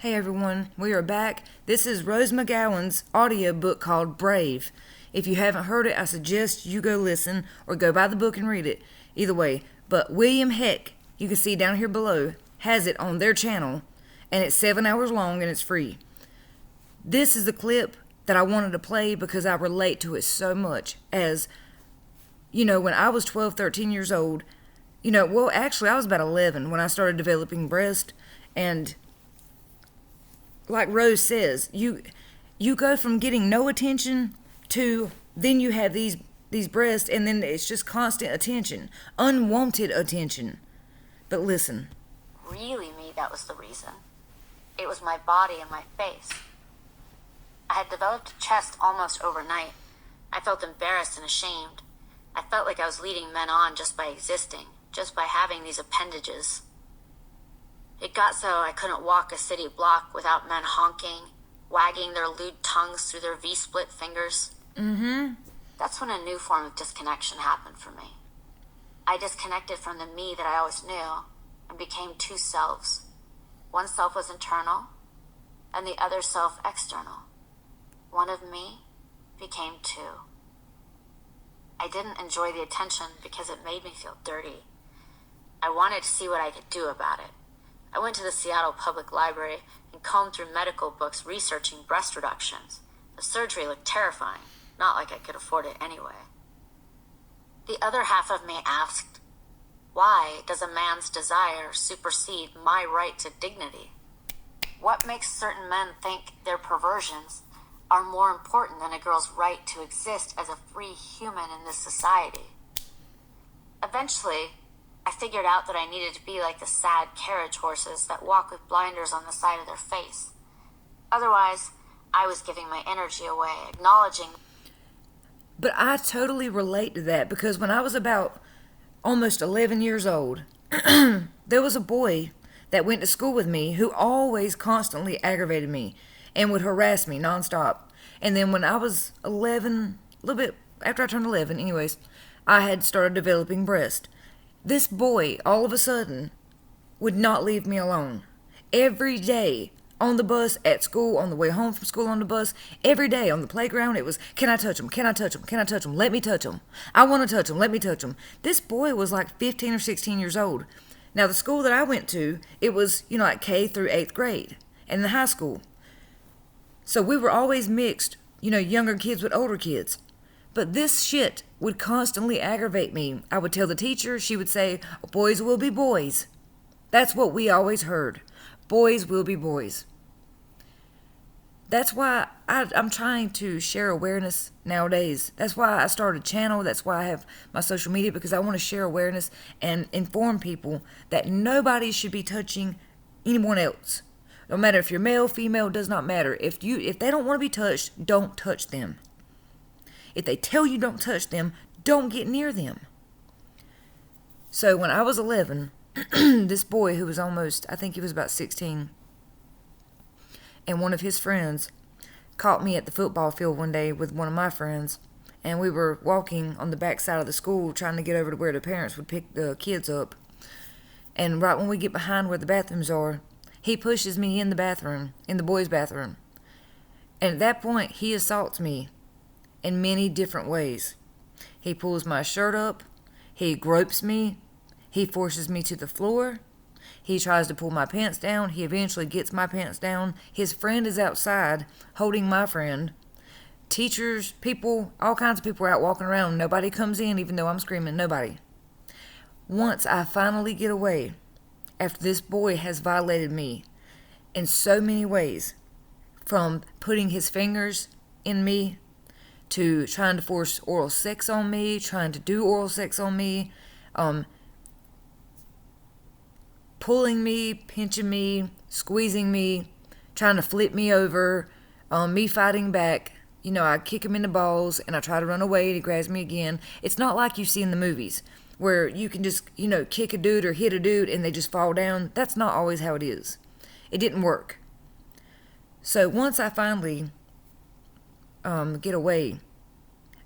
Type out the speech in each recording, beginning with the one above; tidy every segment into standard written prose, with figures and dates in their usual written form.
Hey everyone, we are back. This is Rose McGowan's audiobook called Brave. If you haven't heard it, I suggest you go listen or go buy the book and read it. Either way, but William Heck, you can see down here below, has it on their channel, and it's 7 hours long and it's free. This is the clip that I wanted to play because I relate to it so much. As, when I was 12, 13 years old, actually I was about 11 when I started developing breast, and like Rose says, you go from getting no attention to then you have these breasts, and then it's just constant attention, unwanted attention. But listen. Really, that was the reason. It was my body and my face. I had developed a chest almost overnight. I felt embarrassed and ashamed. I felt like I was leading men on just by existing, just by having these appendages. It got so I couldn't walk a city block without men honking, wagging their lewd tongues through their V-split fingers. That's when a new form of disconnection happened for me. I disconnected from the me that I always knew and became two selves. One self was internal, and the other self external. One of me became two. I didn't enjoy the attention because it made me feel dirty. I wanted to see what I could do about it. I went to the Seattle Public Library and combed through medical books researching breast reductions. The surgery looked terrifying, not like I could afford it anyway. The other half of me asked, why does a man's desire supersede my right to dignity? What makes certain men think their perversions are more important than a girl's right to exist as a free human in this society? Eventually, I figured out that I needed to be like the sad carriage horses that walk with blinders on the side of their face. Otherwise, I was giving my energy away, acknowledging. But I totally relate to that because when I was about almost 11 years old, there was a boy that went to school with me who always constantly aggravated me and would harass me nonstop. And then when I was 11, a little bit after I turned 11, anyways, I had started developing breast. This boy, all of a sudden, would not leave me alone. Every day, on the bus, at school, on the way home from school on the bus, every day on the playground, it was, can I touch him? Can I touch him? Can I touch him? Let me touch him. I want to touch him. Let me touch him. This boy was like 15 or 16 years old. Now, the school that I went to, it was, like K through 8th grade, and the high school. So we were always mixed, younger kids with older kids. But this shit would constantly aggravate me. I would tell the teacher, she would say, boys will be boys. That's what we always heard. Boys will be boys. That's why I'm trying to share awareness nowadays. That's why I started a channel. That's why I have my social media, because I want to share awareness and inform people that nobody should be touching anyone else. No matter if you're male, female, does not matter. If they don't want to be touched, don't touch them. If they tell you don't touch them, don't get near them. So when I was 11, this boy who was I think he was about 16, and one of his friends caught me at the football field one day with one of my friends, and we were walking on the back side of the school trying to get over to where the parents would pick the kids up. And right when we get behind where the bathrooms are, he pushes me in the bathroom, in the boys' bathroom. And at that point, he assaults me in many different ways. He pulls my shirt up, he gropes me, he forces me to the floor, he tries to pull my pants down, he eventually gets my pants down. His friend is outside holding my friend. Teachers, people, all kinds of people are out walking around. Nobody comes in even though I'm screaming, nobody. Once I finally get away, after this boy has violated me in so many ways, from putting his fingers in me, to trying to force oral sex on me, trying to do oral sex on me, pulling me, pinching me, squeezing me, trying to flip me over, me fighting back. I kick him in the balls and I try to run away and he grabs me again. It's not like you see in the movies where you can just, kick a dude or hit a dude and they just fall down. That's not always how it is. It didn't work. So once I finally get away,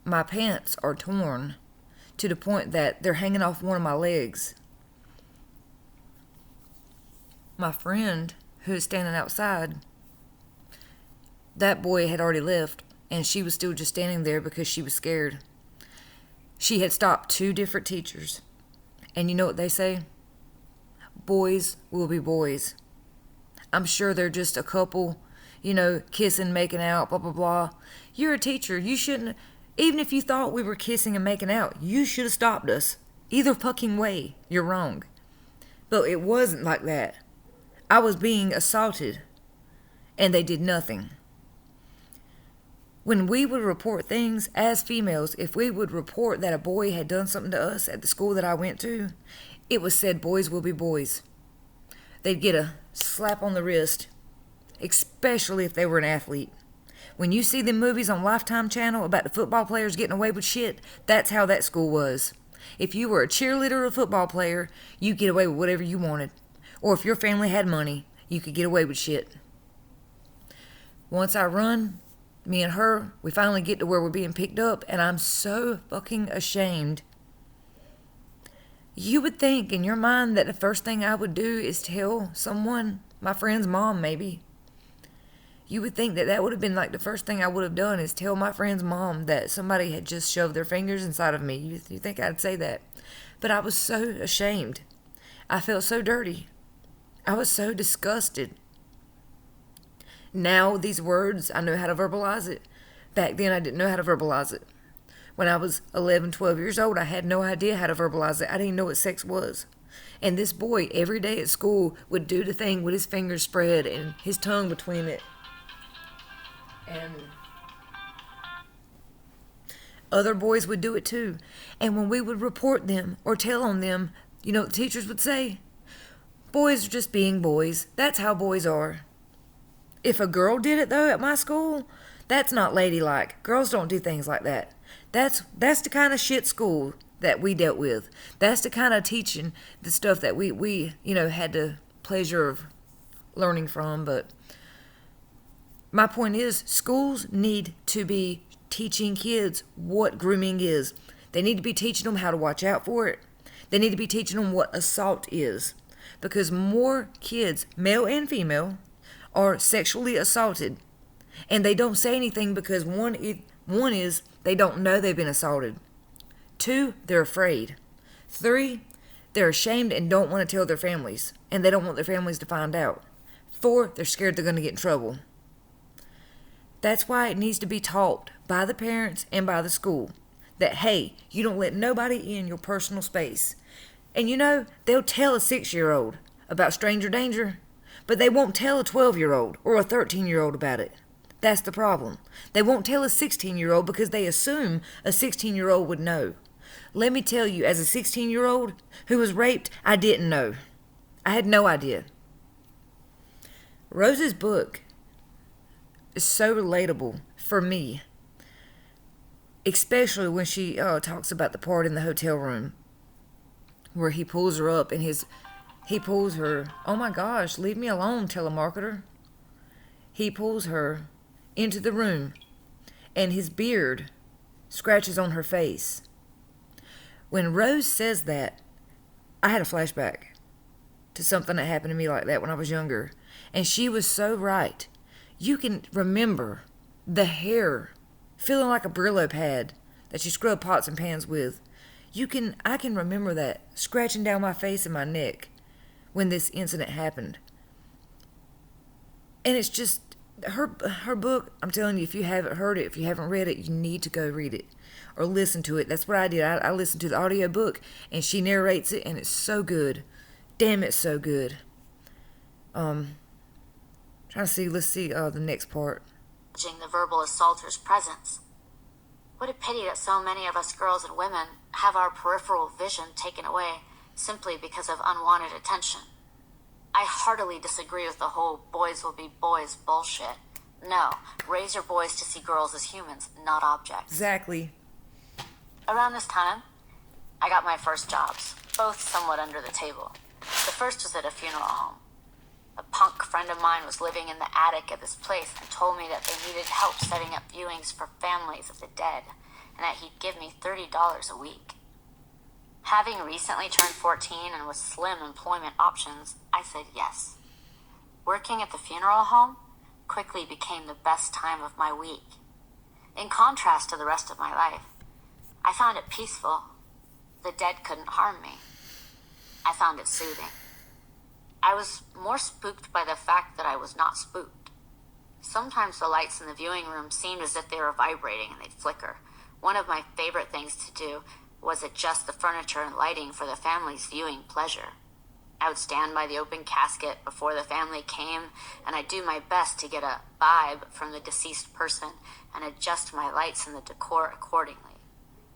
my pants are torn to the point that they're hanging off one of my legs. My friend who was standing outside, that boy had already left, and she was still just standing there because she was scared. She had stopped 2 different teachers. And you know what they say? Boys will be boys. I'm sure they're just a couple, kissing, making out, blah, blah, blah. You're a teacher. You shouldn't, even if you thought we were kissing and making out, you should have stopped us. Either fucking way, you're wrong. But it wasn't like that. I was being assaulted, and they did nothing. When we would report things as females, if we would report that a boy had done something to us at the school that I went to, it was said boys will be boys. They'd get a slap on the wrist, especially if they were an athlete. When you see them movies on Lifetime Channel about the football players getting away with shit, that's how that school was. If you were a cheerleader or a football player, you get away with whatever you wanted. Or if your family had money, you could get away with shit. Once I run, me and her, we finally get to where we're being picked up, and I'm so fucking ashamed. You would think in your mind that the first thing I would do is tell someone, my friend's mom maybe. You would think that that would have been like the first thing I would have done is tell my friend's mom that somebody had just shoved their fingers inside of me. You think I'd say that. But I was so ashamed. I felt so dirty. I was so disgusted. Now, these words, I know how to verbalize it. Back then, I didn't know how to verbalize it. When I was 11, 12 years old, I had no idea how to verbalize it. I didn't know what sex was. And this boy, every day at school, would do the thing with his fingers spread and his tongue between it. And other boys would do it too. And when we would report them or tell on them, you know what the teachers would say? Boys are just being boys. That's how boys are. If a girl did it, though, at my school, that's not ladylike. Girls don't do things like that. That's the kind of shit school that we dealt with. That's the kind of teaching, the stuff that we had the pleasure of learning from. But my point is, schools need to be teaching kids what grooming is. They need to be teaching them how to watch out for it. They need to be teaching them what assault is. Because more kids, male and female, are sexually assaulted, and they don't say anything because one is they don't know they've been assaulted. 2, they're afraid. 3, they're ashamed and don't want to tell their families, and they don't want their families to find out. 4, they're scared they're going to get in trouble. That's why it needs to be taught by the parents and by the school that, hey, you don't let nobody in your personal space. And they'll tell a 6-year-old about stranger danger, but they won't tell a 12-year-old or a 13-year-old about it. That's the problem. They won't tell a 16-year-old because they assume a 16-year-old would know. Let me tell you, as a 16-year-old who was raped, I didn't know. I had no idea. Rose's book is so relatable for me, especially when she talks about the part in the hotel room where he pulls her up and he pulls her, oh my gosh, leave me alone, telemarketer. He pulls her into the room and his beard scratches on her face. When Rose says that, I had a flashback to something that happened to me like that when I was younger. And she was so right. You can remember the hair feeling like a Brillo pad that you scrub pots and pans with. I can remember that scratching down my face and my neck when this incident happened. And it's just, her book, I'm telling you, if you haven't heard it, if you haven't read it, you need to go read it or listen to it. That's what I did. I listened to the audio book and she narrates it and it's so good. Damn, it's so good. Trying to see, let's see the next part. The verbal assaulter's presence. What a pity that so many of us girls and women have our peripheral vision taken away simply because of unwanted attention. I heartily disagree with the whole boys will be boys bullshit. No, raise your boys to see girls as humans, not objects. Exactly. Around this time, I got my first jobs, both somewhat under the table. The first was at a funeral home. A punk friend of mine was living in the attic at this place and told me that they needed help setting up viewings for families of the dead and that he'd give me $30 a week. Having recently turned 14 and with slim employment options, I said yes. Working at the funeral home quickly became the best time of my week. In contrast to the rest of my life, I found it peaceful. The dead couldn't harm me. I found it soothing. I was more spooked by the fact that I was not spooked. Sometimes the lights in the viewing room seemed as if they were vibrating and they'd flicker. One of my favorite things to do was adjust the furniture and lighting for the family's viewing pleasure. I would stand by the open casket before the family came, and I'd do my best to get a vibe from the deceased person and adjust my lights and the decor accordingly.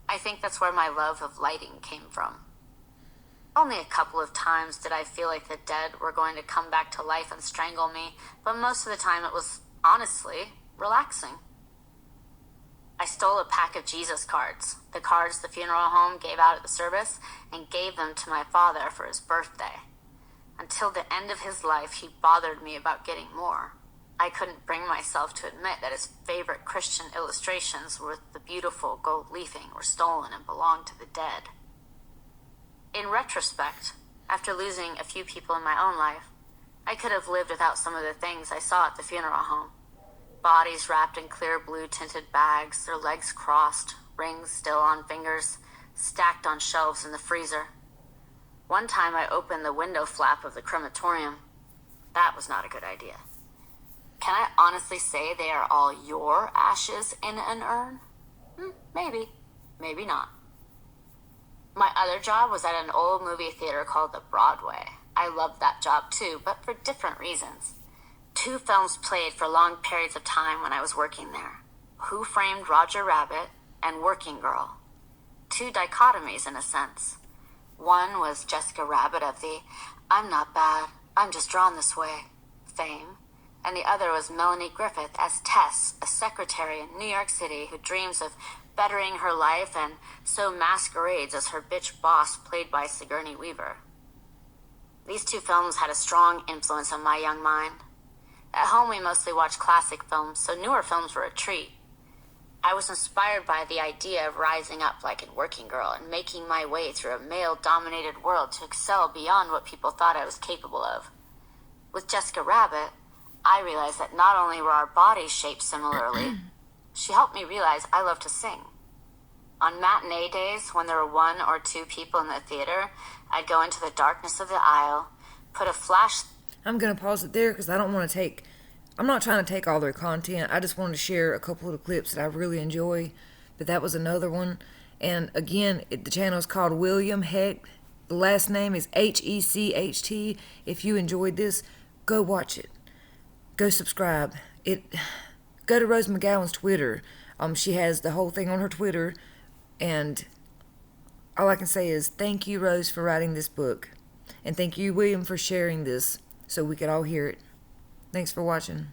I think that's where my love of lighting came from. Only a couple of times did I feel like the dead were going to come back to life and strangle me, but most of the time it was, honestly, relaxing. I stole a pack of Jesus cards, the cards the funeral home gave out at the service, and gave them to my father for his birthday. Until the end of his life, he bothered me about getting more. I couldn't bring myself to admit that his favorite Christian illustrations with the beautiful gold leafing were stolen and belonged to the dead. In retrospect, after losing a few people in my own life, I could have lived without some of the things I saw at the funeral home. Bodies wrapped in clear blue-tinted bags, their legs crossed, rings still on fingers, stacked on shelves in the freezer. One time I opened the window flap of the crematorium. That was not a good idea. Can I honestly say they are all your ashes in an urn? Maybe. Maybe not. My other job was at an old movie theater called the Broadway. I loved that job too, but for different reasons. 2 films played for long periods of time when I was working there. Who Framed Roger Rabbit and Working Girl. 2 dichotomies in a sense. One was Jessica Rabbit of the "I'm not bad, I'm just drawn this way" fame, and the other was Melanie Griffith as Tess, a secretary in New York City who dreams of bettering her life and so masquerades as her bitch boss played by Sigourney Weaver. These 2 films had a strong influence on my young mind. At home we mostly watched classic films, so newer films were a treat. I was inspired by the idea of rising up like in Working Girl and making my way through a male-dominated world to excel beyond what people thought I was capable of. With Jessica Rabbit, I realized that not only were our bodies shaped similarly, she helped me realize I love to sing. On matinee days, when there were 1 or 2 people in the theater, I'd go into the darkness of the aisle, put a flash... I'm going to pause it there because I'm not trying to take all their content. I just wanted to share a couple of the clips that I really enjoy. But that was another one. And again, the channel is called William Hecht. The last name is Hecht. If you enjoyed this, go watch it. Go subscribe. Go to Rose McGowan's Twitter. She has the whole thing on her Twitter. And all I can say is thank you, Rose, for writing this book. And thank you, William, for sharing this so we could all hear it. Thanks for watching.